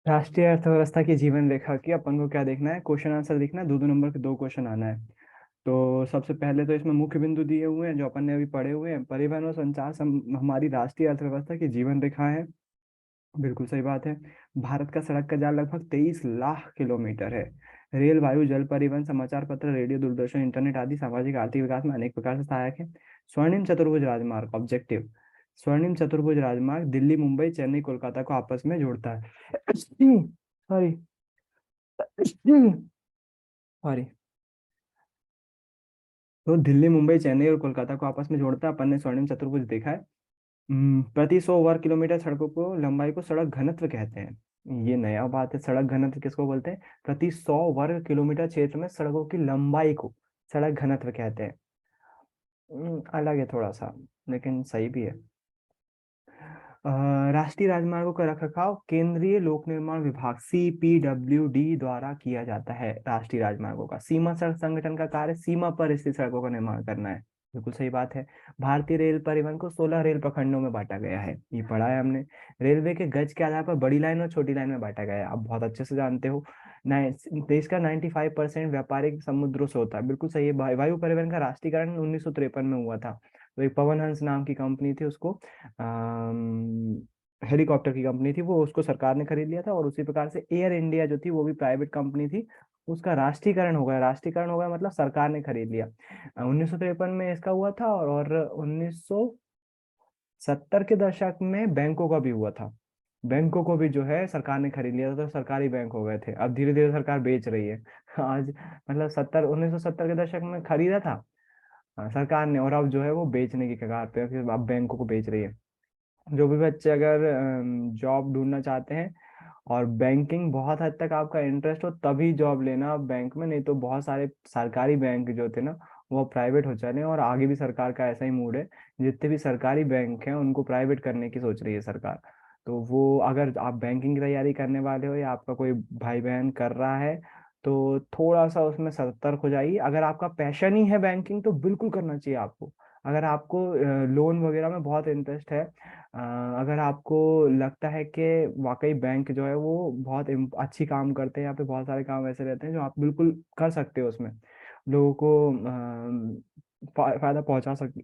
राष्ट्रीय अर्थव्यवस्था की जीवन रेखा की अपन को क्या देखना है, क्वेश्चन आंसर देखना है, दो दो नंबर के दो क्वेश्चन आना है। तो सबसे पहले तो इसमें मुख्य बिंदु दिए हुए हैं जो अपन ने अभी पढ़े हुए हैं, परिवहन और संचार हमारी राष्ट्रीय अर्थव्यवस्था की जीवन रेखा है। बिल्कुल सही बात है। भारत का सड़क का जाल लगभग 23 लाख किलोमीटर है। रेल, वायु, जल परिवहन, समाचार पत्र, रेडियो, दूरदर्शन, इंटरनेट आदि सामाजिक आर्थिक विकास में अनेक प्रकार से सहायक है। स्वर्णिम चतुर्भुज राजमार्ग ऑब्जेक्टिव। स्वर्णिम चतुर्भुज राजमार्ग दिल्ली, मुंबई, चेन्नई, कोलकाता को आपस में जोड़ता है। सॉरी। सॉरी। तो दिल्ली, मुंबई, चेन्नई और कोलकाता को आपस में जोड़ता है, अपन ने स्वर्णिम चतुर्भुज देखा है। प्रति 100 वर्ग किलोमीटर सड़कों को लंबाई को सड़क घनत्व कहते हैं। ये नया बात है, सड़क घनत्व किसको बोलते हैं? प्रति 100 वर्ग किलोमीटर क्षेत्र में सड़कों की लंबाई को सड़क घनत्व कहते हैं। अलग है थोड़ा सा, लेकिन सही भी है। राष्ट्रीय राजमार्गों का रखरखाव केंद्रीय लोक निर्माण विभाग CPWD द्वारा किया जाता है। राष्ट्रीय राजमार्गों का सीमा सड़क संगठन का कार्य सीमा पर स्थित सड़कों का निर्माण करना है। बिल्कुल सही बात है। भारतीय रेल परिवहन को 16 रेल प्रखंडों में बांटा गया है, ये पढ़ा है हमने। रेलवे के गज के आधार पर बड़ी लाइन और छोटी लाइन में बांटा गया है, आप बहुत अच्छे से जानते हो। देश का 95% व्यापारिक समुद्रों से होता है, बिल्कुल सही है। वायु परिवहन का राष्ट्रीयकरण 1953 में हुआ था। तो एक पवन हंस नाम की कंपनी थी, उसको हेलीकॉप्टर की कंपनी थी वो, उसको सरकार ने खरीद लिया था। और उसी प्रकार से एयर इंडिया जो थी वो भी प्राइवेट कंपनी थी, उसका राष्ट्रीयकरण हो गया। राष्ट्रीयकरण हो गया मतलब सरकार ने खरीद लिया। 1953 में इसका हुआ था, और 1970 के दशक में बैंकों का भी हुआ था। बैंकों को भी जो है सरकार ने खरीद लिया था, तो सरकारी बैंक हो गए थे। अब धीरे धीरे सरकार बेच रही है। आज मतलब 1970 के दशक में खरीदा था, सरकार ने, और अब जो है वो बेचने की कगार पे है, फिर अब बैंकों को बेच रही है। जो भी बच्चे अगर जॉब ढूंढना चाहते हैं और बैंकिंग बहुत हद तक आपका इंटरेस्ट हो, तभी जॉब लेना आप बैंक में, नहीं तो बहुत सारे सरकारी बैंक जो थे ना वो प्राइवेट हो चले हैं, और आगे भी सरकार का ऐसा ही मूड है। जितने भी सरकारी बैंक हैं उनको प्राइवेट करने की सोच रही है सरकार। तो वो, अगर आप बैंकिंग की तैयारी करने वाले हो या आपका कोई भाई बहन कर रहा है, तो थोड़ा सा उसमें सतर्क हो जाइए। अगर आपका पैशन ही है बैंकिंग तो बिल्कुल करना चाहिए आपको। अगर आपको लोन वगैरह में बहुत इंटरेस्ट है, अगर आपको लगता है कि वाकई बैंक जो है वो बहुत अच्छी काम करते हैं, यहाँ पे बहुत सारे काम ऐसे रहते हैं जो आप बिल्कुल कर सकते हो उसमें, लोगों को फायदा पहुंचा सकते,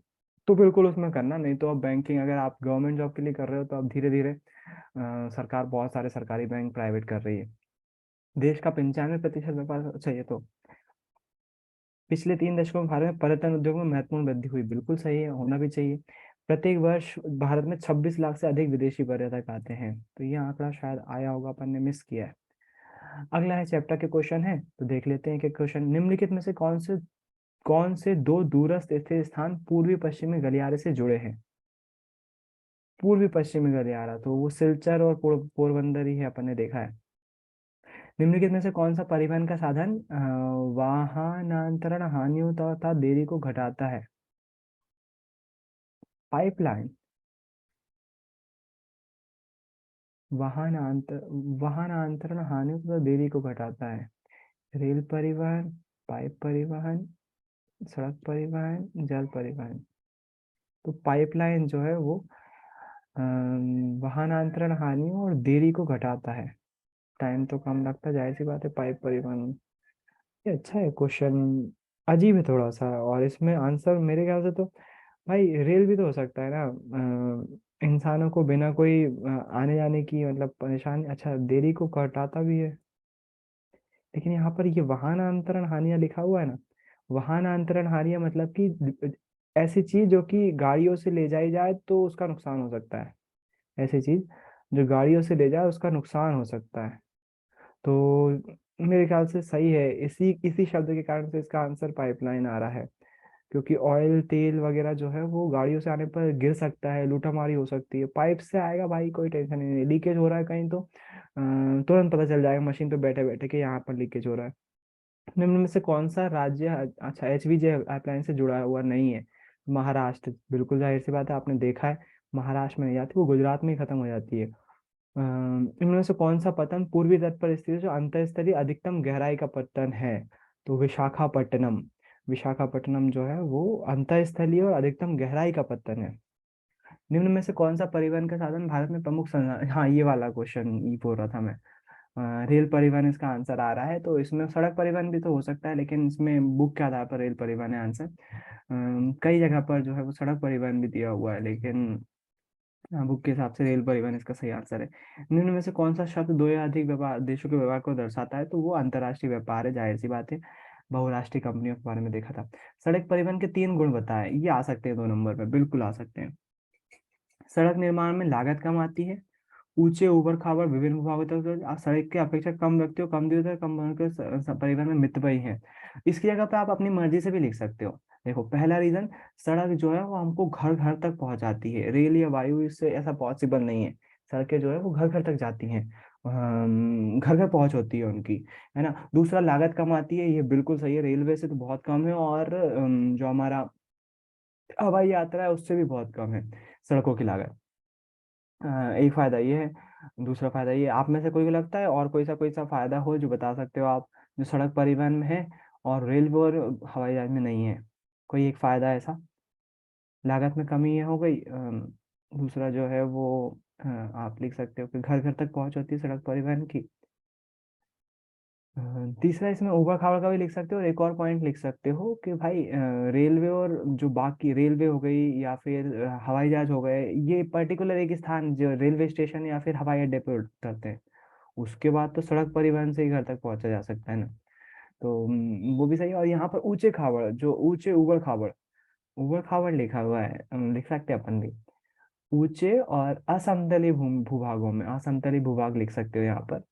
तो बिल्कुल उसमें करना। नहीं तो अब बैंकिंग, अगर आप गवर्नमेंट जॉब के लिए कर रहे हो तो अब धीरे धीरे सरकार बहुत सारे सरकारी बैंक प्राइवेट कर रही है। देश का 95% व्यापार चाहिए, तो पिछले 3 दशकों में भारत में पर्यटन उद्योग में महत्वपूर्ण वृद्धि हुई, बिल्कुल सही है, होना भी चाहिए। प्रत्येक वर्ष भारत में 26 लाख से अधिक विदेशी पर्यटक आते हैं, तो ये आंकड़ा शायद आया होगा, अपन ने मिस किया है। अगला है चैप्टर के क्वेश्चन है, तो देख लेते हैं कि क्वेश्चन निम्नलिखित में से कौन से दो दूरस्थ स्थित स्थान पूर्वी पश्चिमी गलियारे से जुड़े हैं? पूर्वी पश्चिमी गलियारा तो वो सिलचर और पोरबंदर ही है, अपन ने देखा है। निम्नलिखित में से कौन सा परिवहन का साधन वाहनांतरण हानियों तथा देरी को घटाता है? पाइपलाइन। वाहनांतर वाहनांतरण हानियों तथा देरी को घटाता है। रेल परिवहन, पाइप परिवहन, सड़क परिवहन, जल परिवहन। तो पाइपलाइन जो है वो वाहनांतरण हानियों और देरी को घटाता है। टाइम तो कम लगता है, जाहिर सी बात है, पाइप परिवहन। ये अच्छा है क्वेश्चन, अजीब है थोड़ा सा, और इसमें आंसर मेरे ख्याल से तो भाई रेल भी तो हो सकता है ना। इंसानों को बिना कोई आने जाने की मतलब परेशानी, अच्छा देरी को घटाता भी है। लेकिन यहाँ पर ये वाहन अंतरण हानियां लिखा हुआ है ना, वाहन अंतरण हानियां मतलब कि ऐसी चीज जो कि गाड़ियों से ले जाई जाए तो उसका नुकसान हो सकता है। ऐसी चीज जो गाड़ियों से ले जाए उसका नुकसान हो सकता है। तो मेरे ख्याल से सही है, इसी इसी शब्द के कारण से इसका आंसर पाइपलाइन आ रहा है। क्योंकि ऑयल तेल वगैरह जो है वो गाड़ियों से आने पर गिर सकता है, लूटामारी हो सकती है। पाइप से आएगा भाई, कोई टेंशन नहीं, लीकेज हो रहा है कहीं तो तुरंत पता चल जाएगा मशीन पे बैठे बैठे कि यहाँ पर लीकेज हो रहा है। निम्न में से कौन सा राज्य, अच्छा, HVJ पाइपलाइन से जुड़ा हुआ नहीं है? महाराष्ट्र, बिल्कुल जाहिर सी बात है, आपने देखा है महाराष्ट्र में नहीं जाती, वो गुजरात में ही खत्म हो जाती है। इनमें से कौन सा पतन पूर्वी तट पर स्थित है जो अंतरस्तरीय अधिकतम गहराई का पतन है? तो विशाखापट्टनम। विशाखापट्टनम जो है वो अंतरस्थलीय और अधिकतम गहराई का पतन है। निम्न में से कौन सा परिवहन का साधन भारत में प्रमुख हाँ, ये वाला क्वेश्चन ये बोल रहा था मैं। रेल परिवहन इसका आंसर आ रहा है। तो इसमें सड़क परिवहन भी तो हो सकता है, लेकिन इसमें बुक के आधार पर रेल परिवहन है आंसर। कई जगह पर जो है वो सड़क परिवहन भी दिया हुआ है, लेकिन बुक के हिसाब से रेल परिवहन इसका सही आंसर है। निम्न में से कौन सा शब्द दो या अधिक व्यापार देशों के व्यापार को दर्शाता है? तो वो अंतर्राष्ट्रीय व्यापार है, जाहिर सी बात है। बहुराष्ट्रीय कंपनियों के बारे में देखा था। सड़क परिवहन के 3 गुण बताएं, ये आ सकते हैं 2 नंबर पे, बिल्कुल आ सकते हैं। सड़क निर्माण में लागत कम आती है, ऊंचे ऊबड़ खाबड़ विभिन्न विभागों तक सड़क के अपेक्षा कम व्यक्तियों, कम दूरी तक, कम के परिवहन में मितव्ययी है। इसकी जगह पे आप अपनी मर्जी से भी लिख सकते हो। देखो, पहला रीजन, सड़क जो है वो हमको घर घर तक पहुंचाती है, रेल या वायु इससे ऐसा पॉसिबल नहीं है। सड़कें जो है वो घर घर तक जाती हैं, घर घर पहुंच होती है उनकी, है ना। दूसरा, लागत कम आती है, ये बिल्कुल सही है, रेलवे से तो बहुत कम है, और जो हमारा हवाई यात्रा है उससे भी बहुत कम है सड़कों की लागत। एक फायदा ये है। दूसरा फायदा ये, आप में से कोई को लगता है और कोई सा फायदा हो जो बता सकते हो आप, जो सड़क परिवहन में है और रेलवे और हवाई जहाज में नहीं है? कोई एक फायदा ऐसा? लागत में कमी ये हो गई। दूसरा जो है वो, आप लिख सकते हो कि घर घर तक पहुंच होती है सड़क परिवहन की। अ, तीसरा, इसमें ऊबड़ खाबड़ का भी लिख सकते हो, और एक और पॉइंट लिख सकते हो कि भाई रेलवे और जो बाकी रेलवे हो गई या फिर हवाई जहाज हो गए, ये पर्टिकुलर एक स्थान जो रेलवे स्टेशन या फिर हवाई अड्डे पे उतरते हैं, उसके बाद तो सड़क परिवहन से ही घर तक पहुंचा जा सकता है ना। तो वो भी सही है। और यहाँ पर ऊंचे खाबड़, जो ऊंचे ऊबड़ खाबड़, ऊबड़ खाबड़ लिखा हुआ है, लिख सकते हैं अपन भी। ऊंचे और असमतली भूभागों में, असमतली भूभाग लिख सकते हो यहाँ पर,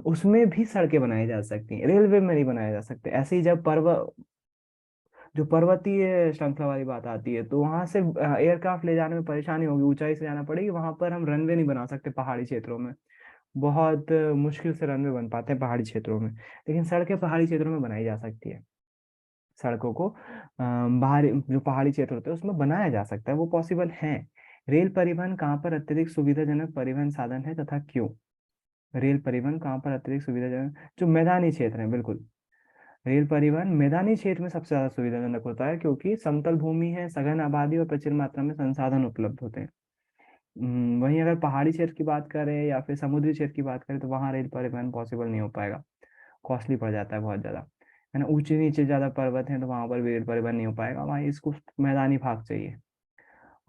उसमें भी सड़कें बनाई जा सकती हैं, रेलवे में नहीं बनाए जा सकते। ऐसे ही जब जो पर्वतीय श्रृंखला वाली बात आती है, तो वहां से एयरक्राफ्ट ले जाने में परेशानी होगी, ऊंचाई से जाना पड़ेगी, वहां पर हम रनवे नहीं बना सकते पहाड़ी क्षेत्रों में। बहुत मुश्किल से रनवे बन पाते हैं पहाड़ी क्षेत्रों में, लेकिन सड़कें पहाड़ी क्षेत्रों में बनाई जा सकती है। सड़कों को बाहरी जो पहाड़ी क्षेत्र होते हैं उसमें बनाया जा सकता है, वो पॉसिबल है। रेल परिवहन कहाँ पर अत्यधिक सुविधाजनक परिवहन साधन है तथा क्यों? रेल परिवहन कहाँ पर अत्यधिक सुविधाजनक? जो मैदानी क्षेत्र है, बिल्कुल। रेल परिवहन मैदानी क्षेत्र में सबसे ज्यादा सुविधाजनक होता है, क्योंकि समतल भूमि है, सघन आबादी और प्रचुर मात्रा में संसाधन उपलब्ध होते हैं। वहीं अगर पहाड़ी क्षेत्र की बात करें या फिर समुद्री क्षेत्र की बात करें, तो वहाँ रेल परिवहन पॉसिबल नहीं हो पाएगा, कॉस्टली पड़ जाता है बहुत ज्यादा, है ना। ऊंचे नीचे ज्यादा पर्वत है तो वहां पर भी रेल परिवहन नहीं हो पाएगा, वहाँ इसको मैदानी भाग चाहिए।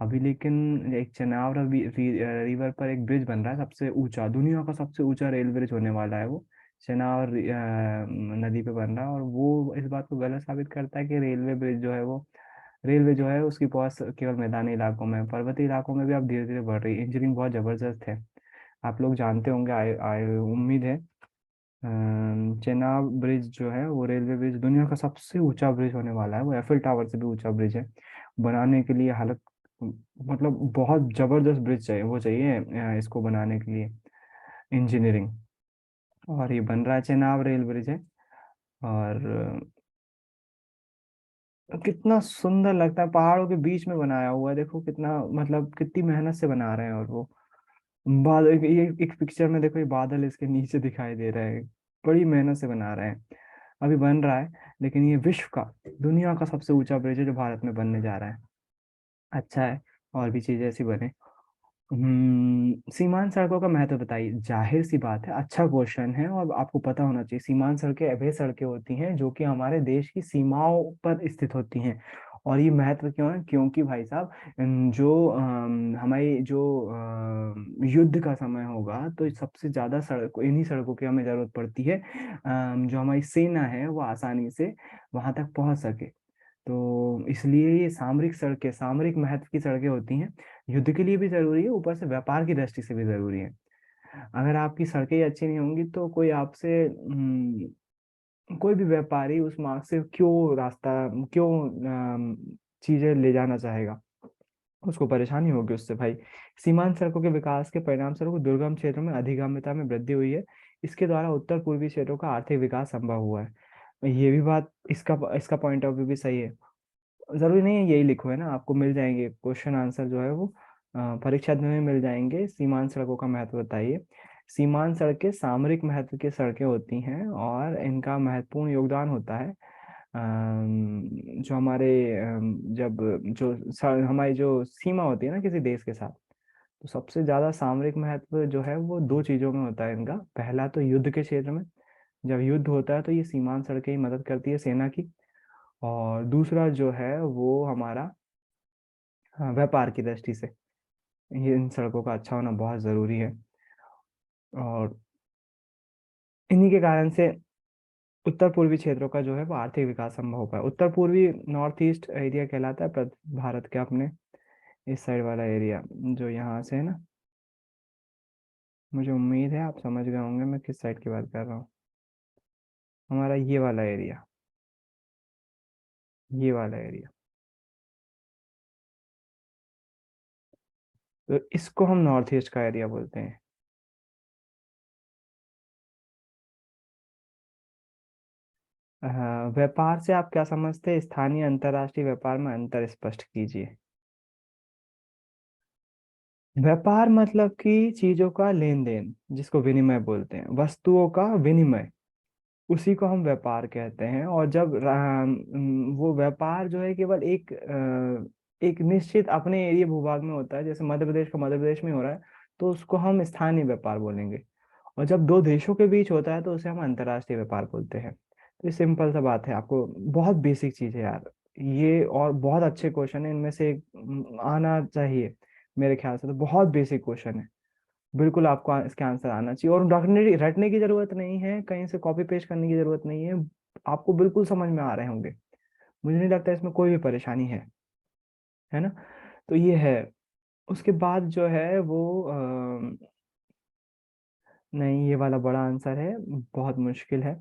अभी लेकिन एक चेनाब रिवर पर एक ब्रिज बन रहा है, सबसे ऊंचा, दुनिया का सबसे ऊंचा रेल ब्रिज होने वाला है वो। चेनाब नदी पे बन रहा है, और वो इस बात को गलत साबित करता है कि रेलवे ब्रिज जो है वो, रेलवे जो है उसकी पहुंच केवल मैदानी इलाकों में है। पर्वतीय इलाकों में भी अब धीरे धीरे बढ़ रही है, इंजीनियरिंग बहुत जबरदस्त है। आप लोग जानते होंगे, उम्मीद है। चेनाब ब्रिज जो है वो रेलवे ब्रिज दुनिया का सबसे ऊंचा ब्रिज होने वाला है, वो एफिल टावर से भी ऊंचा ब्रिज है। बनाने के लिए हालत, मतलब बहुत जबरदस्त ब्रिज चाहिए, वो चाहिए इसको बनाने के लिए, इंजीनियरिंग। और ये बन रहा है, चेनाब रेल ब्रिज है। और कितना सुंदर लगता है, पहाड़ों के बीच में बनाया हुआ है, देखो कितना, मतलब कितनी मेहनत से बना रहे हैं। और वो बादल, ये एक पिक्चर में देखो, ये बादल इसके नीचे दिखाई दे रहे हैं, बड़ी मेहनत से बना रहे हैं। अभी बन रहा है, लेकिन ये विश्व का, दुनिया का सबसे ऊंचा ब्रिज है जो भारत में बनने जा रहा है। अच्छा है, और भी चीजें ऐसी बने। सीमांत सड़कों का महत्व बताइए। जाहिर सी बात है, अच्छा क्वेश्चन है, और आपको पता होना चाहिए। सीमांत सड़कें वे सड़कें होती हैं जो कि हमारे देश की सीमाओं पर स्थित होती हैं। और ये महत्व क्यों है? क्योंकि भाई साहब, जो हमारी जो युद्ध का समय होगा, तो सबसे ज्यादा सड़क, इन्हीं सड़कों की हमें जरूरत पड़ती है, जो हमारी सेना है वो आसानी से वहां तक पहुंच सके। तो इसलिए ये सामरिक सड़कें, सामरिक महत्व की सड़कें होती हैं, युद्ध के लिए भी जरूरी है, ऊपर से व्यापार की दृष्टि से भी जरूरी है। अगर आपकी सड़कें ही अच्छी नहीं होंगी तो कोई आपसे कोई भी व्यापारी उस मार्ग से क्यों रास्ता, क्यों चीजें ले जाना चाहेगा, उसको परेशानी होगी उससे भाई। सीमांत सड़कों के विकास के परिणाम स्वरूप दुर्गम क्षेत्रों में अधिगम्यता में वृद्धि हुई है। इसके द्वारा उत्तर पूर्वी क्षेत्रों का आर्थिक विकास संभव हुआ है। ये भी बात, इसका इसका पॉइंट ऑफ व्यू भी सही है। जरूरी नहीं है यही लिखो, है ना, आपको मिल जाएंगे क्वेश्चन आंसर जो है वो परीक्षा में मिल जाएंगे। सीमांत सड़कों का महत्व बताइए। सीमांत सड़कें सामरिक महत्व की सड़कें होती हैं, और इनका महत्वपूर्ण योगदान होता है जो हमारे जब जो हमारी जो सीमा होती है ना किसी देश के साथ, तो सबसे ज्यादा सामरिक महत्व जो है वो दो चीजों में होता है इनका। पहला तो युद्ध के क्षेत्र में, जब युद्ध होता है तो ये सीमांत सड़कें ही मदद करती है सेना की। और दूसरा जो है वो हमारा व्यापार की दृष्टि से ये इन सड़कों का अच्छा होना बहुत जरूरी है। और इन्हीं के कारण से उत्तर पूर्वी क्षेत्रों का जो है वो आर्थिक विकास संभव हो पाया। उत्तर पूर्वी नॉर्थ ईस्ट एरिया कहलाता है भारत के अपने इस साइड वाला एरिया, जो यहाँ से है ना। मुझे उम्मीद है आप समझ गए होंगे मैं किस साइड की बात कर रहा हूँ। हमारा ये वाला एरिया, ये वाला एरिया, तो इसको हम नॉर्थ ईस्ट का एरिया बोलते हैं। व्यापार से आप क्या समझते हैं? स्थानीय अंतर्राष्ट्रीय व्यापार में अंतर स्पष्ट कीजिए। व्यापार मतलब कि चीजों का लेन देन, जिसको विनिमय बोलते हैं, वस्तुओं का विनिमय, उसी को हम व्यापार कहते हैं। और जब वो व्यापार जो है केवल एक निश्चित अपने एरिया भूभाग में होता है, जैसे मध्य प्रदेश का मध्य प्रदेश में हो रहा है, तो उसको हम स्थानीय व्यापार बोलेंगे। और जब दो देशों के बीच होता है तो उसे हम अंतर्राष्ट्रीय व्यापार बोलते हैं। तो ये सिंपल सा बात है, आपको बहुत बेसिक चीज है यार ये, और बहुत अच्छे क्वेश्चन है इनमें से एक आना चाहिए मेरे ख्याल से। तो बहुत बेसिक क्वेश्चन है, बिल्कुल आपको इसके आंसर आना चाहिए। और रटने रटने की जरूरत नहीं है, कहीं से कॉपी पेस्ट करने की जरूरत नहीं है, आपको बिल्कुल समझ में आ रहे होंगे। मुझे नहीं लगता इसमें कोई भी परेशानी है ना। तो ये है। उसके बाद जो है वो नहीं, ये वाला बड़ा आंसर है, बहुत मुश्किल है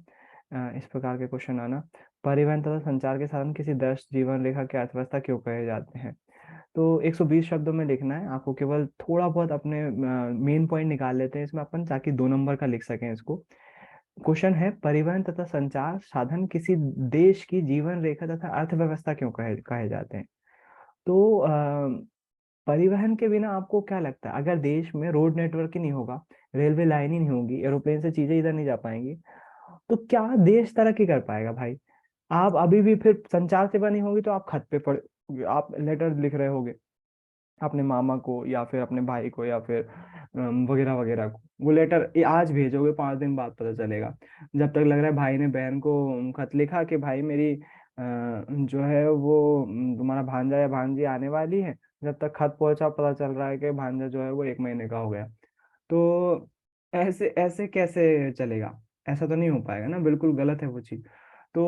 इस प्रकार के क्वेश्चन आना। परिवहन तथा संचार के साधन किसी दस जीवन रेखा की अर्थव्यवस्था क्यों कहे जाते हैं? तो 120 शब्दों में लिखना है आपको, केवल थोड़ा बहुत अपने मेन पॉइंट निकाल लेते हैं इसमें अपन, ताकि 2 नंबर का लिख सकें इसको। क्वेश्चन है, परिवहन तथा संचार साधन किसी देश की जीवन रेखा तथा अर्थव्यवस्था क्यों कहे कहे जाते हैं? तो परिवहन के बिना आपको क्या लगता है, अगर देश में रोड नेटवर्क ही नहीं होगा, रेलवे लाइन ही नहीं होगी, एरोप्लेन से चीजें इधर नहीं जा पाएंगी, तो क्या देश तरक्की कर पाएगा भाई? आप अभी भी फिर संचार सेवा नहीं होगी तो आप खत पे पढ़, आप लेटर लिख रहे होगे अपने मामा को या फिर अपने भाई को या फिर वगैरह वगैरह को। वो लेटर आज भेजोगे, 5 दिन बाद पता चलेगा। जब तक लग रहा है भाई ने बहन को खत लिखा कि भाई मेरी जो है वो तुम्हारा भांजा या भांजी आने वाली है, जब तक खत पहुंचा पता चल रहा है कि भांजा जो है वो 1 महीने का हो गया। तो ऐसे ऐसे कैसे चलेगा? ऐसा तो नहीं हो पाएगा ना, बिल्कुल गलत है वो चीज। तो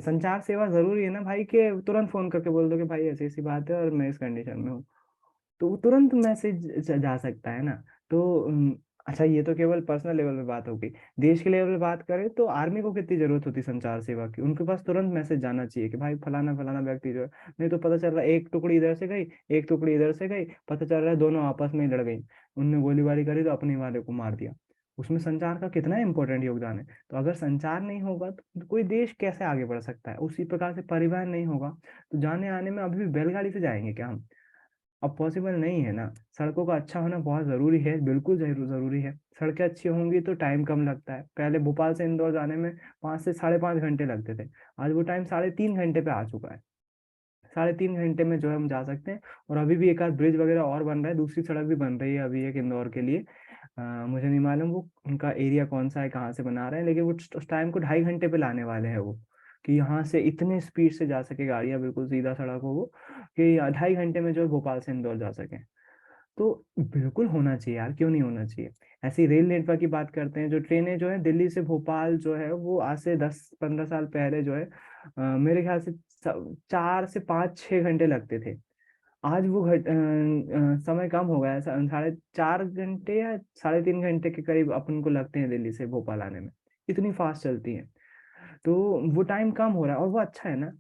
संचार सेवा जरूरी है ना भाई, के तुरंत फोन करके बोल दो कि भाई ऐसी ऐसी बात है और मैं इस कंडीशन में हूँ, तो वो तुरंत मैसेज जा सकता है ना। तो अच्छा, ये तो केवल पर्सनल लेवल पे बात होगी। देश के लेवल पे बात करें तो आर्मी को कितनी जरूरत होती है संचार सेवा की? उनके पास तुरंत मैसेज जाना चाहिए कि भाई फलाना फलाना व्यक्ति जो है, नहीं तो पता चल रहा है एक टुकड़ी इधर से गई, एक टुकड़ी इधर से गई, पता चल रहा है दोनों आपस में ही लड़ गई, उनने गोलीबारी करी तो अपने वाले को मार दिया। उसमें संचार का कितना इंपॉर्टेंट योगदान है। तो अगर संचार नहीं होगा तो कोई देश कैसे आगे बढ़ सकता है? उसी प्रकार से परिवहन नहीं होगा तो जाने आने में अभी भी बैलगाड़ी से जाएंगे क्या हम? अब पॉसिबल नहीं है ना। सड़कों का अच्छा होना बहुत जरूरी है, बिल्कुल जरूरी है। सड़कें अच्छी होंगी तो टाइम कम लगता है। पहले भोपाल से इंदौर जाने में 5 से 5.5 घंटे लगते थे, आज वो टाइम 3.5 घंटे पे आ चुका है। 3.5 घंटे में जो है हम जा सकते हैं। और अभी भी एक आध ब्रिज वगैरह और बन रहा है, दूसरी सड़क भी बन रही है अभी एक इंदौर के लिए। मुझे नहीं मालूम वो उनका एरिया कौन सा है, कहाँ से बना रहे हैं, लेकिन वो उस टाइम को 2.5 घंटे पे लाने वाले हैं वो, कि यहाँ से इतने स्पीड से जा सके गाड़ियाँ, बिल्कुल सीधा सड़क हो वो, कि 2.5 घंटे में जो है भोपाल से इंदौर जा सके। तो बिल्कुल होना चाहिए यार, क्यों नहीं होना चाहिए? ऐसी रेल नेटवर्क की बात करते हैं, जो ट्रेनें जो है दिल्ली से भोपाल जो है वो आज से 10-15 साल पहले जो है मेरे ख्याल से 4 से 5-6 घंटे लगते थे। आज वो समय कम हो गया है, 4.5 घंटे या 3.5 घंटे के करीब अपन को लगते हैं दिल्ली से भोपाल आने में। इतनी फास्ट चलती है। तो वो टाइम कम हो रहा है और वो अच्छा है ना।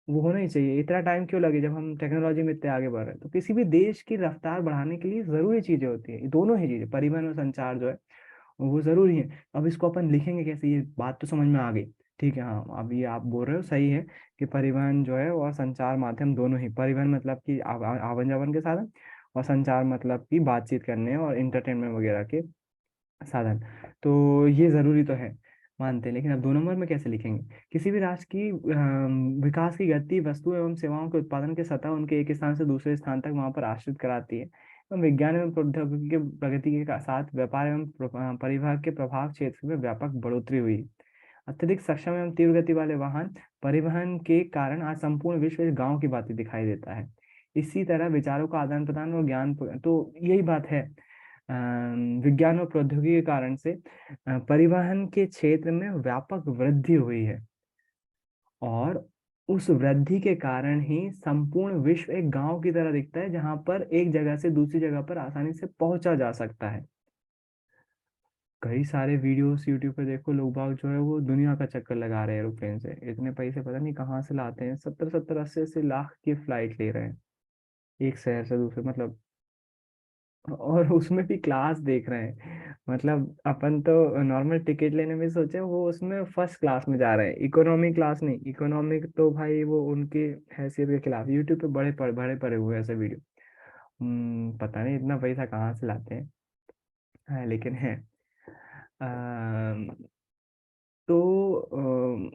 वो होना ही चाहिए, इतना टाइम क्यों लगे जब हम टेक्नोलॉजी में इतने आगे बढ़ रहे हैं। तो किसी भी देश की रफ्तार बढ़ाने के लिए जरूरी चीजें होती है, ये दोनों ही चीजें, परिवहन और संचार जो है वो जरूरी है। अब इसको अपन लिखेंगे कैसे, ये बात तो समझ में आ गई। ठीक है, हाँ, अब ये आप बोल रहे हो सही है कि परिवहन जो है और संचार माध्यम दोनों ही, परिवहन मतलब कि आवन जावन के साधन, और संचार मतलब कि बातचीत करने और इंटरटेनमेंट वगैरह के साधन। तो ये जरूरी तो है, मानते हैं, लेकिन अब 2 नंबर में कैसे लिखेंगे? किसी भी राष्ट्र की विकास की गति वस्तु एवं सेवाओं के उत्पादन के सतह उनके एक स्थान से दूसरे स्थान तक वहां पर आश्रित कराती है। विज्ञान एवं प्रौद्योगिकी के प्रगति के साथ व्यापार एवं परिवहन के प्रभाव क्षेत्र में व्यापक बढ़ोतरी हुई। अत्यधिक सक्षम एवं तीव्र गति वाले वाहन परिवहन के कारण आज संपूर्ण विश्व एक गांव की भांति दिखाई देता है। इसी तरह विचारों का आदान प्रदान और ज्ञान, तो यही बात है, विज्ञान और प्रौद्योगिकी के कारण से परिवहन के क्षेत्र में व्यापक वृद्धि हुई है, और उस वृद्धि के कारण ही संपूर्ण विश्व एक गांव की तरह दिखता है, जहां पर एक जगह से दूसरी जगह पर आसानी से पहुंचा जा सकता है। कई सारे वीडियोस यूट्यूब पे देखो, लोग बाग जो है वो दुनिया का चक्कर लगा रहे हैं एरोप्लेन से। इतने पैसे पता नहीं कहाँ से लाते हैं, 70-70 80-80 लाख की फ्लाइट ले रहे हैं एक शहर से दूसरे, मतलब, और उसमें भी क्लास देख रहे हैं। मतलब अपन तो नॉर्मल टिकट लेने में सोचे, वो उसमें फर्स्ट क्लास में जा रहे हैं, इकोनॉमी क्लास नहीं। इकोनॉमिक तो भाई वो उनकी हैसियत के खिलाफ। यूट्यूब पे बड़े पड़े हुए ऐसे वीडियो। पता नहीं इतना पैसा कहाँ से लाते हैं। हाँ, लेकिन है। तो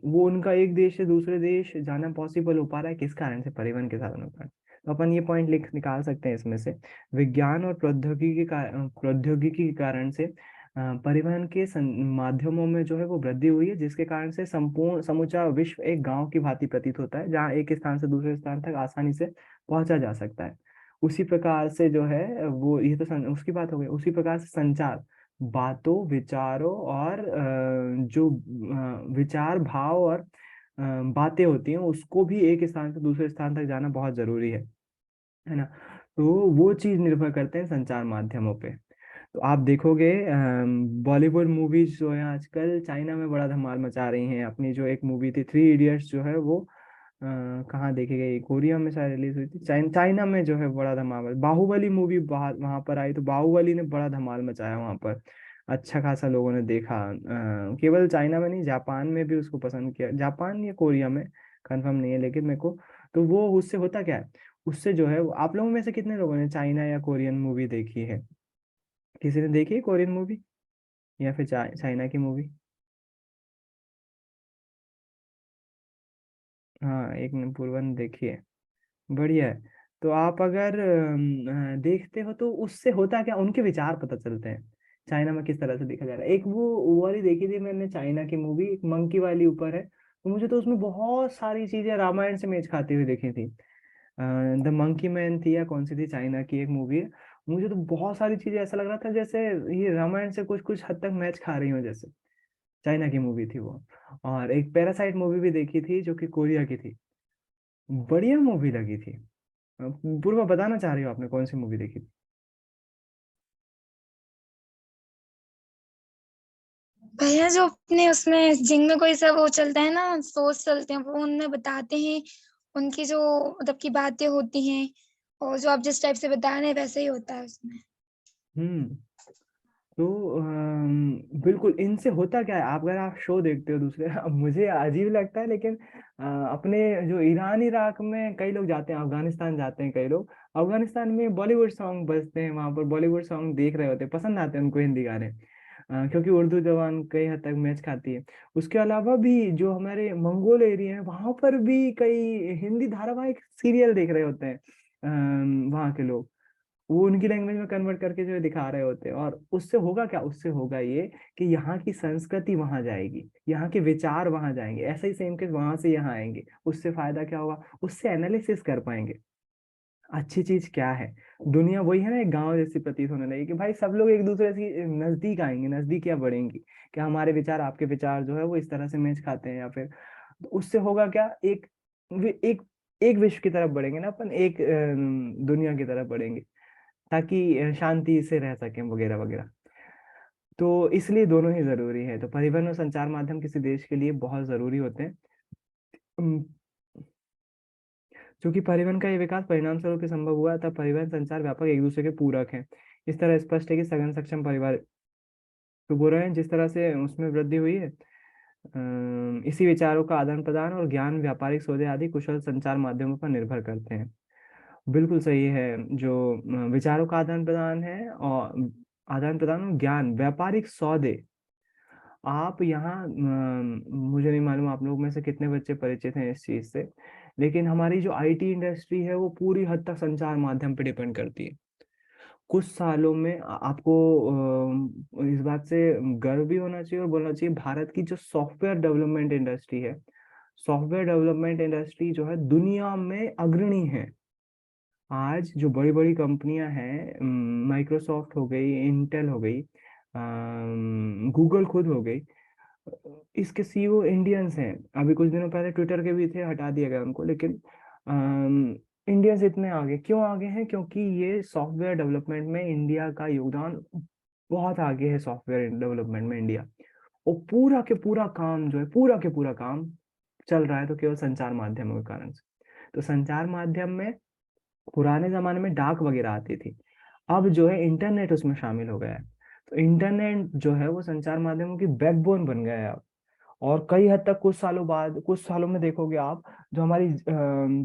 वो उनका एक देश से दूसरे देश जाना पॉसिबल हो पा रहा है किस कारण से? परिवहन के साधनों का। तो अपन ये पॉइंट लिख निकाल सकते हैं इसमें से, विज्ञान और प्रौद्योगिकी के कारण से परिवहन के माध्यमों में जो है वो वृद्धि हुई है, जिसके कारण से संपूर्ण समूचा विश्व एक गांव की भांति प्रतीत होता है, जहाँ एक स्थान से दूसरे स्थान तक आसानी से पहुंचा जा सकता है। उसी प्रकार से जो है वो, ये तो उसकी बात हो गई। उसी प्रकार से संचार, बातों, विचारों और जो विचार, भाव और बातें होती हैं, उसको भी एक स्थान से दूसरे स्थान तक जाना बहुत जरूरी है ना। तो वो चीज निर्भर करते हैं संचार माध्यमों पे। तो आप देखोगे बॉलीवुड मूवीज जो है आजकल चाइना में बड़ा धमाल मचा रही हैं। अपनी जो एक मूवी थी 3 इडियट्स जो है वो कहाँ देखी गई, कोरिया में शायद रिलीज हुई थी। चाइना में जो है बड़ा धमाल। बाहुबली मूवी वहां पर आई, तो बाहुबली ने बड़ा धमाल मचाया वहां पर। अच्छा खासा लोगों ने देखा। केवल चाइना में नहीं, जापान में भी उसको पसंद किया। जापान या कोरिया में कंफर्म नहीं है, लेकिन मेरे को तो वो उससे होता क्या है, उससे जो है आप लोगों में से कितने लोगों ने चाइना या कोरियन मूवी देखी है? किसी ने देखी है कोरियन मूवी या फिर चाइना की मूवी? हाँ, एक ने पूर्वन देखी है। बढ़िया है। तो आप अगर देखते हो तो उससे होता क्या, उनके विचार पता चलते हैं चाइना में किस तरह से देखा जा रहा है। एक वो वाली देखी थी मैंने चाइना की मूवी, एक मंकी वाली ऊपर है, तो मुझे तो उसमें बहुत सारी चीजें रामायण से मेच खाती हुई दिखी थी। द मंकी मैन थी या कौन सी थी, चाइना की एक मूवी है। मुझे तो बहुत सारी चीजें ऐसा लग रहा था जैसे ये रामायण से कुछ कुछ हद तक मैच खा रही हो जैसे। चाइना की मूवी थी वो। और एक पैरासाइट मूवी भी देखी थी जो कि कोरिया की थी। बढ़िया मूवी लगी थी। पूर्वा बताना चाह रही हो आपने कौन सी मूवी देखी थी? भैया जो अपने उसमें जिंग में कोई सा वो चलता है ना, सोच चलते हैं, वो उनमें बताते हैं उनकी जो मतलब की बातें होती हैं, और जो आप जिस टाइप से बता रहे हैं वैसे ही होता है उसमें। हम्म। तो बिल्कुल इनसे होता क्या है, आप अगर आप शो देखते हो दूसरे, अब मुझे अजीब लगता है लेकिन अपने जो ईरान इराक में कई लोग जाते हैं, अफगानिस्तान जाते हैं कई लोग। अफगानिस्तान में बॉलीवुड सॉन्ग बजते हैं, वहां पर बॉलीवुड सॉन्ग देख रहे होते हैं, पसंद आते हैं उनको हिंदी गाने। क्योंकि उर्दू जबान कई हद तक मैच खाती है। उसके अलावा भी जो हमारे मंगोल एरिया है, वहां पर भी कई हिंदी धारावाहिक सीरियल देख रहे होते हैं वहाँ के लोग। वो उनकी लैंग्वेज में कन्वर्ट करके जो है दिखा रहे होते हैं, और उससे होगा क्या, उससे होगा ये कि यहाँ की संस्कृति वहां जाएगी, यहाँ के विचार वहां जाएंगे, ऐसा ही सेम के वहां से यहाँ आएंगे। उससे फायदा क्या होगा, उससे एनालिसिस कर पाएंगे अच्छी चीज क्या है। दुनिया वही है ना, एक गांव जैसी प्रतीत होने लगी कि भाई सब लोग एक दूसरे से नजदीक आएंगे, नजदीकियां बढ़ेंगी। क्या हमारे विचार आपके विचार जो है वो इस तरह से मैच खाते हैं, या फिर तो उससे होगा क्या, एक एक विश्व की तरफ बढ़ेंगे ना अपन, एक दुनिया की तरफ बढ़ेंगे, ताकि शांति से रह सकें वगैरह वगैरह। तो इसलिए दोनों ही जरूरी है। तो परिवहन और संचार माध्यम किसी देश के लिए बहुत जरूरी होते हैं। अम, चूंकि परिवहन का ये विकास परिणाम स्वरूप ही संभव हुआ, तब परिवहन संचार व्यापक एक दूसरे के पूरक हैं। इस तरह स्पष्ट है कि सघन सक्षम परिवार तो बोल रहे हैं, जिस तरह से उसमें वृद्धि हुई है, इसी विचारों का आदान प्रदान और ज्ञान, व्यापारिक सौदे आदि कुशल संचार माध्यमों पर निर्भर करते हैं। बिल्कुल सही है। जो विचारों का आदान प्रदान है, और आदान प्रदान और ज्ञान, व्यापारिक सौदे। आप यहाँ मुझे नहीं मालूम आप लोग में से कितने बच्चे परिचित हैं इस चीज से, लेकिन हमारी जो आईटी इंडस्ट्री है वो पूरी हद तक संचार माध्यम पे डिपेंड करती है। कुछ सालों में आपको इस बात से गर्व भी होना चाहिए और बोलना चाहिए, भारत की जो सॉफ्टवेयर डेवलपमेंट इंडस्ट्री है, सॉफ्टवेयर डेवलपमेंट इंडस्ट्री जो है दुनिया में अग्रणी है। आज जो बड़ी बड़ी कंपनियां हैं, माइक्रोसॉफ्ट हो गई, इंटेल हो गई, गूगल खुद हो गई, इसके सीईओ इंडियंस हैं। अभी कुछ दिनों पहले ट्विटर के भी थे, हटा दिया गया उनको, लेकिन इंडियंस इतने आगे क्यों आगे हैं? क्योंकि ये सॉफ्टवेयर डेवलपमेंट में इंडिया का योगदान बहुत आगे है। सॉफ्टवेयर डेवलपमेंट में इंडिया, और पूरा के पूरा काम जो है, पूरा के पूरा काम चल रहा है तो केवल संचार माध्यमों के कारण से। तो संचार माध्यम में पुराने जमाने में डाक वगैरह आती थी, अब जो है इंटरनेट उसमें शामिल हो गया है। तो इंटरनेट जो है वो संचार माध्यमों की बैकबोन बन गया है अब। और कई हद तक कुछ सालों बाद, कुछ सालों में देखोगे आप, जो हमारी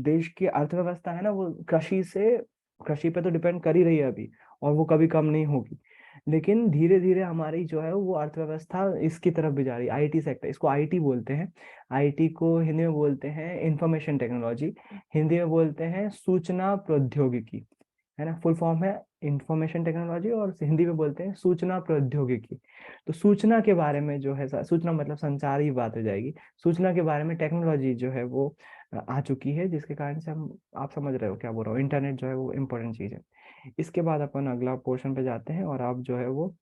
देश की अर्थव्यवस्था है ना, वो कृषि पे तो डिपेंड कर ही रही है अभी, और वो कभी कम नहीं होगी। लेकिन धीरे धीरे हमारी जो है वो अर्थव्यवस्था इसकी तरफ भी जा रही है। आईटी सेक्टर, इसको आईटी बोलते हैं। आईटी को हिंदी में बोलते हैं इंफॉर्मेशन टेक्नोलॉजी, हिंदी में बोलते हैं सूचना प्रौद्योगिकी, है ना। फुल फॉर्म है इंफॉर्मेशन टेक्नोलॉजी, और हिंदी में बोलते हैं सूचना प्रौद्योगिकी। तो सूचना के बारे में जो है, सूचना मतलब संचार ही बात हो जाएगी। सूचना के बारे में टेक्नोलॉजी जो है वो आ चुकी है, जिसके कारण से हम, आप समझ रहे हो क्या बोल रहा हूँ, इंटरनेट जो है वो इम्पोर्टेंट चीज़ है। इसके बाद अपन अगला पोर्शन पे जाते हैं, और आप जो है वो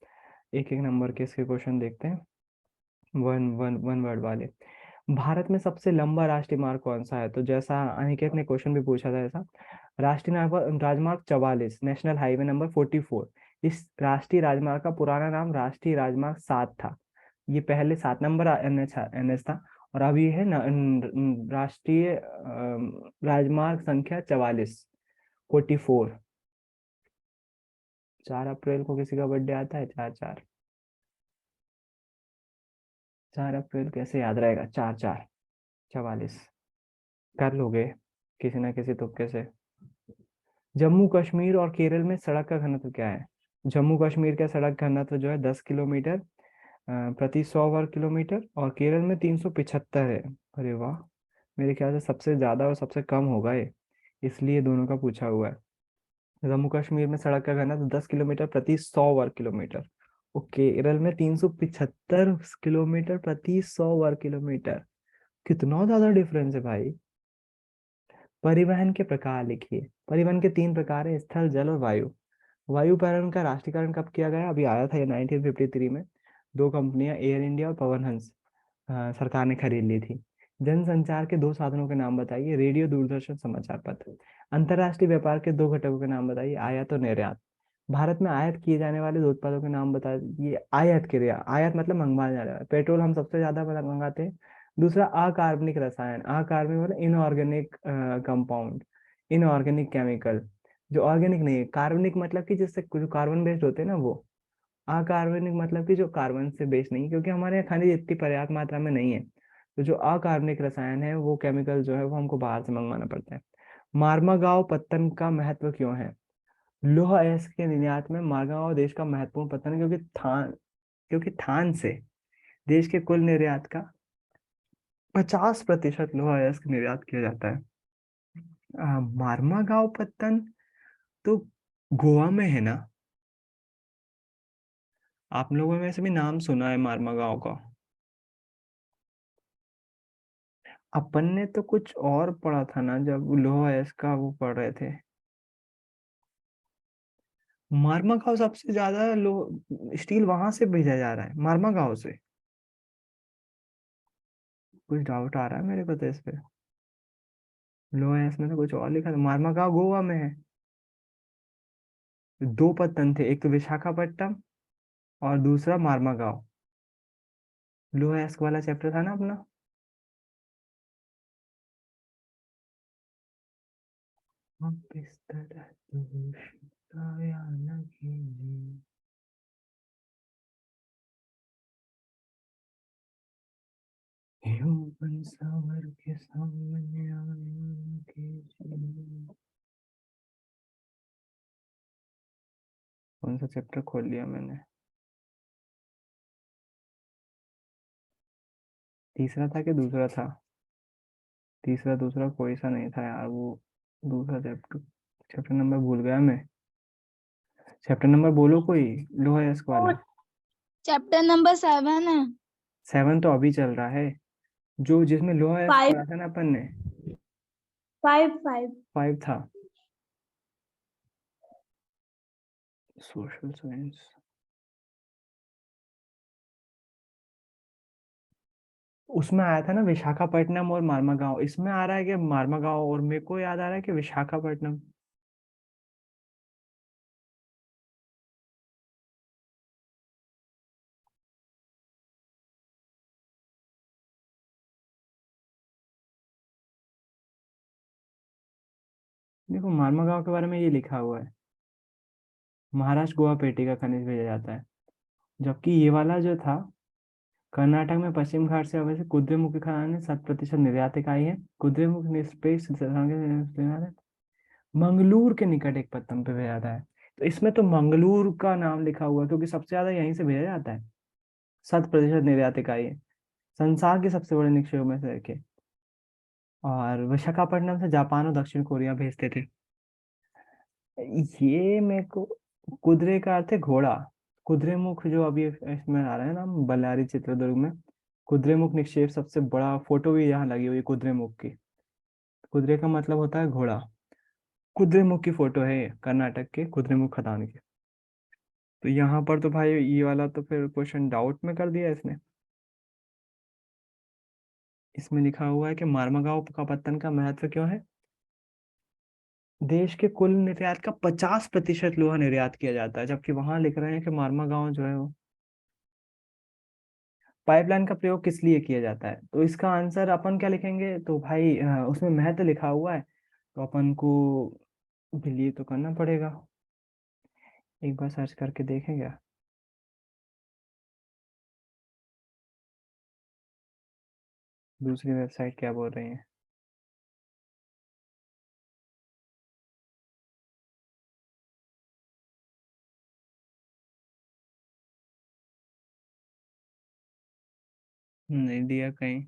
एक एक नंबर के इसके क्वेश्चन देखते हैं, वन वन वन वर्ड वाले। भारत में सबसे लंबा राष्ट्रीय मार्ग कौन सा है? तो जैसा अनिकेत ने क्वेश्चन भी पूछा था, ऐसा राष्ट्रीय राजमार्ग 44, नेशनल हाईवे नंबर 44। इस राष्ट्रीय राजमार्ग का पुराना नाम राष्ट्रीय राजमार्ग 7 था। ये पहले 7 नंबर एनएच एनएच था, और अब ये है राष्ट्रीय राजमार्ग संख्या 44, 44। 4 अप्रैल को किसी का बर्थडे आता है? 4/4, 4 अप्रैल कैसे याद रहेगा? 4/4, 44। कर लोगे किसी ना किसी तुक्के से। जम्मू कश्मीर और केरल में सड़क का घनत्व क्या है? जम्मू कश्मीर का सड़क घनत्व जो है 10 किलोमीटर प्रति 100 वर्ग किलोमीटर, और केरल में 375 है। अरे वाह, मेरे ख्याल से सबसे ज्यादा और सबसे कम होगा ये, इसलिए दोनों का पूछा हुआ है। जम्मू कश्मीर में सड़क का घनत्व 10 किलोमीटर प्रति 100 वर्ग किलोमीटर, और केरल में 375 किलोमीटर प्रति 100 वर्ग किलोमीटर। कितना ज्यादा डिफरेंस है भाई। परिवहन के प्रकार लिखिए। परिवहन के 3 प्रकार है, स्थल, जल और वायु। वायु परिवहन का राष्ट्रीयकरण कब किया गया? अभी आया था ये 1953 में। 2 कंपनियां, एयर इंडिया और पवन हंस, सरकार ने खरीद ली थी। जनसंचार के 2 साधनों के नाम बताइए। रेडियो, दूरदर्शन, समाचार पत्र। अंतरराष्ट्रीय व्यापार के 2 घटकों के नाम बताइए। आयात और निर्यात। भारत में आयात किए जाने वाले 2 उत्पादों के नाम बताइए। आयात क्रिया, आयात मतलब मंगवाया जाने वाला पेट्रोल, हम सबसे ज्यादा मंगाते हैं। दूसरा, अकार्बनिक रसायन। अकार्बनिक मतलब इनऑर्गेनिक कंपाउंड, इनऑर्गेनिक केमिकल। जो ऑर्गेनिक नहीं है। कार्बनिक मतलब कि जिससे जो कार्बन बेस्ड होते हैं ना, वो। अकार्बनिक मतलब कि जो कार्बन से बेस्ड नहीं, क्योंकि हमारे यहाँ खनिज इतनी पर्याप्त मात्रा में नहीं है। तो जो अकार्बनिक रसायन है, वो केमिकल जो है वो हमको बाहर से मंगवाना पड़ता है। मार्मागांव पत्तन का महत्व क्यों है? लौह अयस्क के निर्यात में मार्गांव देश का महत्वपूर्ण पत्तन है, क्योंकि थान से देश के कुल निर्यात का 50% लौह अयस्क निर्यात किया जाता है। मार्मागांव पत्तन तो गोवा में है ना? आप लोगों में से भी नाम सुना है मार्मागांव का? अपन ने तो कुछ और पढ़ा था ना जब लौह अयस्क का वो पढ़ रहे थे। मार्मागांव सबसे ज्यादा लो स्टील वहां से भेजा जा रहा है, मार्मागांव से। कुछ डाउट आ रहा है मेरे को तो इस पे। लौह अयस्क में तो कुछ और लिखा था, मार्मागांव गोवा में है। 2 पत्तन थे, एक तो विशाखापट्टनम और दूसरा मार्मागांव। लौह अयस्क वाला चैप्टर था ना अपना। हम किस तरह दोस्ताना कीजिए। यूं बन संवर के सामने आया कीजिए। कौन सा चैप्टर खोल लिया मैंने? तीसरा था कि दूसरा था? तीसरा दूसरा कोई सा नहीं था यार वो। दूसरा चैप्टर, चैप्टर नंबर भूल गया मैं। चैप्टर नंबर बोलो कोई, लोहायस्क वो वाला। चैप्टर नंबर 7 है। 7 तो अभी चल रहा है, जो जिसमें लोहायस्क 5, पढ़ा था ना अपन ने। 5, 5। 5 था। Social science. उसमें आया था ना विशाखापट्टनम और मारमागांव, इसमें आ रहा है कि मारमागांव, और मेरे को याद आ रहा है कि विशाखापट्टनम। देखो मारमागांव के बारे में ये लिखा हुआ है, महाराष्ट्र गोवा पेटी का खनिज भेजा जाता है। जबकि ये वाला जो था, कर्नाटक में पश्चिम घाट से अवैध कुद्रेमुखी खदान में 7% निर्यात इकाई है। कुद्रेमुख निष्पेष मंगलूर के निकट एक पत्तन पे भेजा जाता है। तो इसमें तो मंगलूर का नाम लिखा हुआ है, क्योंकि सबसे ज्यादा यहीं से भेजा जाता है। 7% निर्यात इकाई है, संसार के सबसे बड़े निक्षेप में से एक है। और विशाखापट्टनम से जापान और दक्षिण कोरिया भेजते थे। ये मेरे को, कुதிरे का अर्थ है घोड़ा। कुद्रेमुख जो अभी इसमें आ रहा है ना बल्लारी चित्रदुर्ग में, कुद्रेमुख निक्षेप सबसे बड़ा, फोटो भी यहाँ लगी हुई है कुद्रेमुख की। कुதிरे का मतलब होता है घोड़ा। कुद्रेमुख की फोटो है ये, कर्नाटक के कुद्रेमुख खदान की। तो यहाँ पर तो भाई ये वाला तो फिर क्वेश्चन डाउट में कर दिया इसने। इसमें लिखा हुआ है कि मार्मागांव का पत्तन का महत्व क्यों है। देश के कुल निर्यात का 50% लोहा निर्यात किया जाता है, जबकि वहां लिख रहे हैं कि मार्मागांव जो है वो। पाइपलाइन का प्रयोग किस लिए किया जाता है, तो इसका आंसर अपन क्या लिखेंगे, तो भाई उसमें महत्व लिखा हुआ है, तो अपन को बिलीव तो करना पड़ेगा। एक बार सर्च करके देखेंगे। दूसरी वेबसाइट क्या बोल रही है। नहीं दिया कहीं।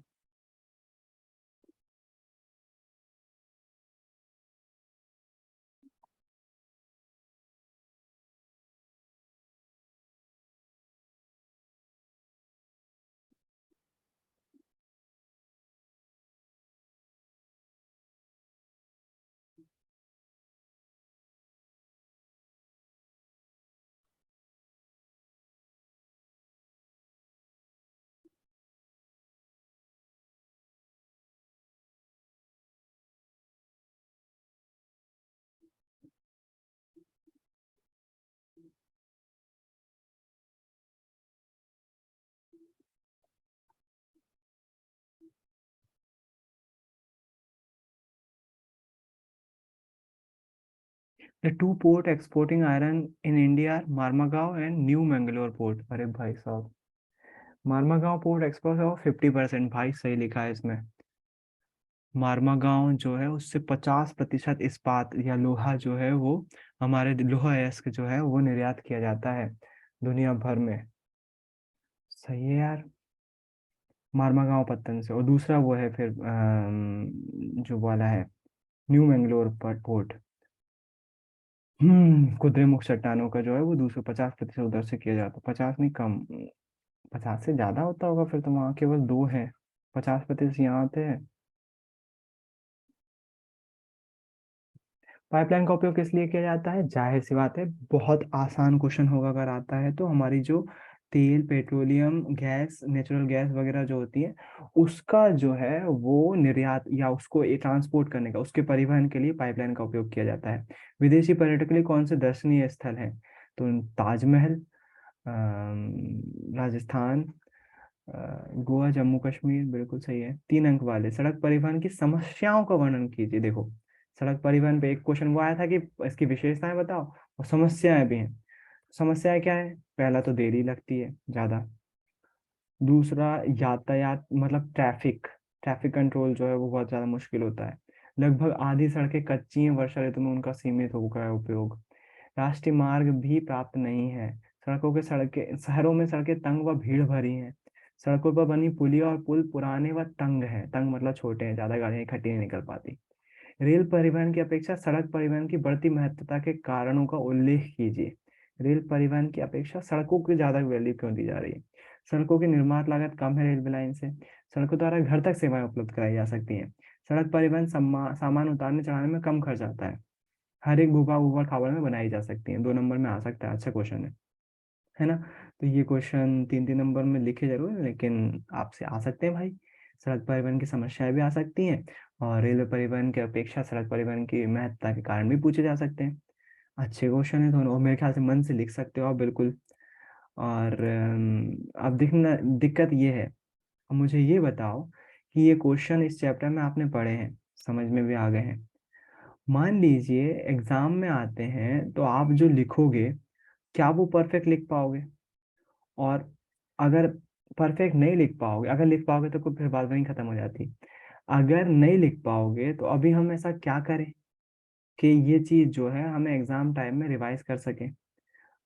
The two port exporting iron in India, Marmagao and new Mangalore port. अरे भाई साहब, मार्मागांव पोर्ट एक्सपोर्ट हो 50%, भाई सही लिखा है इसमें। मार्मागांव जो है उससे 50% इस्पात या लोहा जो है वो, हमारे लोहा अयस्क जो है वो निर्यात किया जाता है दुनिया भर में। सही है यार। मार्मागांव पत्तन से, और दूसरा वो है फिर जो वाला है न्यू मैंगलोर पोर्ट। कुद्रेमुख चट्टानों का जो है वो दूसरा 50% उधर से किया जाता है, 50 नहीं कम, 50 से ज्यादा होता होगा फिर तो, वहाँ केवल दो है, 50% यहाँ आते हैं। पाइपलाइन का उपयोग किस लिए किया जाता है, जाहिर सी बात है, बहुत आसान क्वेश्चन होगा अगर आता है तो, हमारी जो तेल पेट्रोलियम गैस नेचुरल गैस वगैरह जो होती है, उसका जो है वो निर्यात या उसको ट्रांसपोर्ट करने का, उसके परिवहन के लिए पाइपलाइन का उपयोग किया जाता है। विदेशी पर्यटक के लिए कौन से दर्शनीय स्थल हैं, तो ताजमहल, राजस्थान, गोवा, जम्मू कश्मीर, बिल्कुल सही है। 3 अंक वाले, सड़क परिवहन की समस्याओं का वर्णन कीजिए। देखो सड़क परिवहन पे एक क्वेश्चन वो आया था कि इसकी विशेषताएं बताओ, और समस्याएं भी हैं। समस्याएं क्या है, पहला तो देरी लगती है ज्यादा। दूसरा यातायात मतलब ट्रैफिक, ट्रैफिक कंट्रोल जो है वो बहुत ज्यादा मुश्किल होता है। लगभग आधी सड़कें कच्ची हैं, वर्षा ऋतु में उनका सीमित हो गया है उपयोग। राष्ट्रीय मार्ग भी प्राप्त नहीं है। सड़कें शहरों में सड़कें तंग व भीड़ भरी हैं। सड़कों पर बनी पुलिया और पुल पुराने व तंग हैं, तंग मतलब छोटे हैं, ज्यादा गाड़ियां इकट्ठी नहीं निकल पाती। रेल परिवहन की अपेक्षा सड़क परिवहन की बढ़ती महत्वता के कारणों का उल्लेख कीजिए। रेल परिवहन की अपेक्षा सड़कों को ज्यादा वैल्यू क्यों दी जा रही है? सड़कों की निर्माण लागत कम है रेलवे लाइन से। सड़कों द्वारा घर तक सेवाएं उपलब्ध कराई जा सकती हैं। सड़क परिवहन सामान उतारने चढ़ाने में कम खर्च आता है। हर एक भूभाग ऊबड़ खाबड़ में बनाई जा सकती है। 2 नंबर में आ सकता है, अच्छा क्वेश्चन है ना? तो ये क्वेश्चन 3-3 नंबर में लिखे जरूर हैं, लेकिन आपसे आ सकते हैं भाई। सड़क परिवहन की समस्याएं भी आ सकती हैं, और रेलवे परिवहन की अपेक्षा सड़क परिवहन की महत्ता के कारण भी पूछे जा सकते हैं। अच्छे क्वेश्चन है दोनों, और मेरे ख्याल से मन से लिख सकते हो आप बिल्कुल। और अब दिखना दिक्कत ये है, अब मुझे ये बताओ कि ये क्वेश्चन इस चैप्टर में आपने पढ़े हैं, समझ में भी आ गए हैं। मान लीजिए एग्जाम में आते हैं तो आप जो लिखोगे, क्या वो परफेक्ट लिख पाओगे? और अगर परफेक्ट नहीं लिख पाओगे, अगर लिख पाओगे तो फिर बात वहीं खत्म हो जाती। अगर नहीं लिख पाओगे तो अभी हम ऐसा क्या करें कि ये चीज जो है हमें एग्जाम टाइम में रिवाइज कर सके।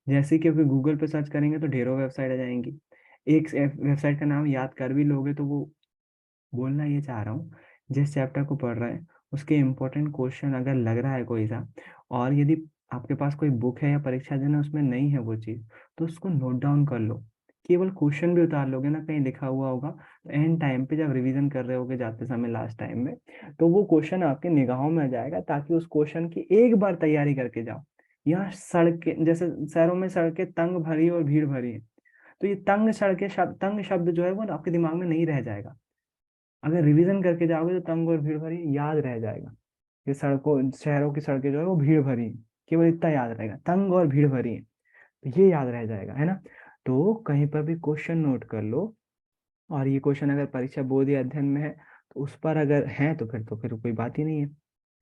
जैसे कि अगर गूगल पे सर्च करेंगे तो ढेरों वेबसाइट आ जाएंगी। एक वेबसाइट का नाम याद कर भी लोगे तो वो, बोलना ये चाह रहा हूँ, जिस चैप्टर को पढ़ रहे हैं उसके इम्पोर्टेंट क्वेश्चन अगर लग रहा है कोई सा, और यदि आपके पास कोई बुक है या परीक्षा देना उसमें नहीं है वो चीज़, तो उसको नोट डाउन कर लो। केवल क्वेश्चन भी उतार लोगे ना, कहीं लिखा हुआ होगा, तो एंड टाइम पे जब रिवीजन कर रहे होगे जाते समय लास्ट टाइम में, तो वो क्वेश्चन आपके निगाहों में आ जाएगा, ताकि उस क्वेश्चन की एक बार तैयारी करके जाओ। यहाँ सड़कें, जैसे शहरों में सड़कें तंग भरी और भीड़ भरी है, तो ये तंग शब्द जो है वो आपके दिमाग में नहीं रह जाएगा। अगर रिवीजन करके जाओगे तो तंग और भीड़ भरी याद रह जाएगा। ये सड़कों शहरों की सड़कें जो है वो भीड़ भरी हैं, केवल इतना याद रहेगा, तंग और भीड़ भरी है, तो ये याद रह जाएगा, है ना? तो कहीं पर भी क्वेश्चन नोट कर लो, और ये क्वेश्चन अगर परीक्षा बोध या अध्ययन में है तो उस पर अगर है तो फिर कोई बात ही नहीं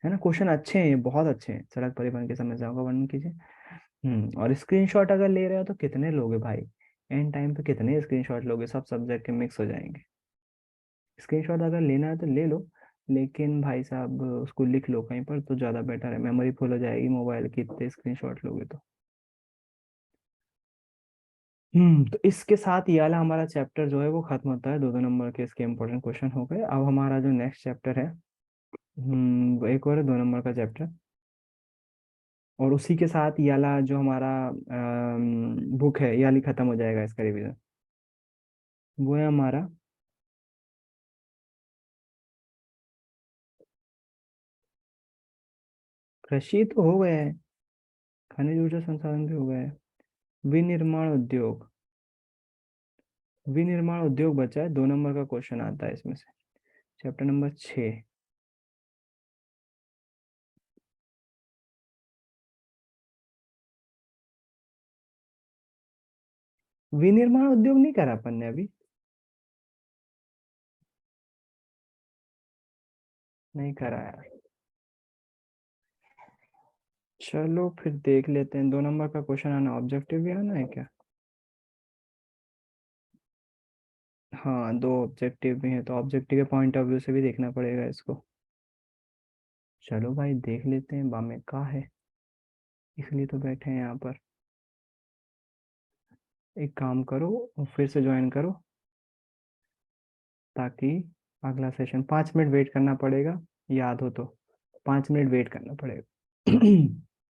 है ना? क्वेश्चन अच्छे हैं, ये बहुत अच्छे हैं। सड़क परिवहन की समस्याओं का वर्णन कीजिए। और स्क्रीनशॉट अगर ले रहे हो तो कितने लोगे भाई? एंड टाइम पे कितने स्क्रीनशॉट लोगे? सब सब्जेक्ट के मिक्स हो जाएंगे। स्क्रीनशॉट अगर लेना है तो ले लो, लेकिन भाई साहब उसको लिख लो कहीं पर तो ज़्यादा बेटर है, मेमोरी फुल हो जाएगी मोबाइल की इतने स्क्रीनशॉट लोगे तो। तो इसके साथ ये वाला हमारा चैप्टर जो है वो खत्म होता है। 2-2 नंबर के इसके इंपॉर्टेंट क्वेश्चन हो गए। अब हमारा जो नेक्स्ट चैप्टर है, वो एक और है 2 नंबर का चैप्टर, और उसी के साथ ये वाला जो हमारा बुक है ये वाली खत्म हो जाएगा, इसका रिवीजन। वो है हमारा कृषि तो हो गया है, खनिज ऊर्जा संसाधन भी हो गया है। विनिर्माण उद्योग, विनिर्माण उद्योग बचा है। 2 नंबर का क्वेश्चन आता है इसमें से, चैप्टर नंबर 6। विनिर्माण उद्योग नहीं करा अपन ने अभी, नहीं करा यार। चलो फिर देख लेते हैं। 2 नंबर का क्वेश्चन आना, ऑब्जेक्टिव भी आना है क्या? हाँ, 2 ऑब्जेक्टिव भी हैं, तो ऑब्जेक्टिव के पॉइंट ऑफ व्यू से भी देखना पड़ेगा इसको। चलो भाई देख लेते हैं, बामे का है, इसलिए तो बैठे हैं यहाँ पर। एक काम करो, फिर से ज्वाइन करो, ताकि अगला सेशन 5 मिनट वेट करना पड़ेगा, याद हो तो 5 मिनट वेट करना पड़ेगा।